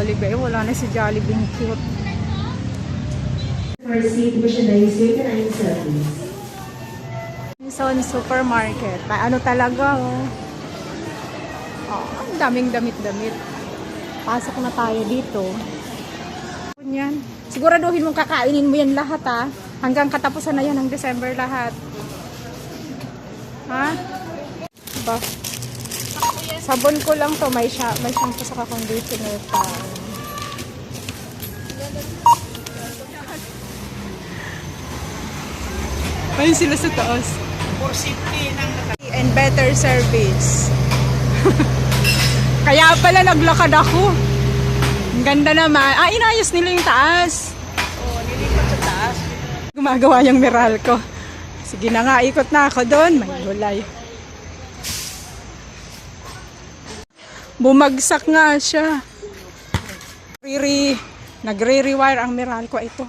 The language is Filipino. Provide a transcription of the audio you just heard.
Jollibee. Wala na si Jollibee. Cute. Son Supermarket. Ano talaga, oh. Oh, ang daming damit-damit. Pasok na tayo dito. Yan. Siguraduhin mong kakainin mo yan lahat, ha. Hanggang katapusan na yan ng December lahat. Ha? Ba? Sabon ko lang to. May shampoo sa conditioner pa. Ayun sila sa taas. For safety And better service. Kaya pala naglakad ako. Ang ganda naman. Inayos nila yung taas. nilipat sa taas. Gumagawa yung Meralco. Sige na nga, ikot na ako doon. May gulay. Bumagsak nga siya. Nagre-rewire ang Meralco ito.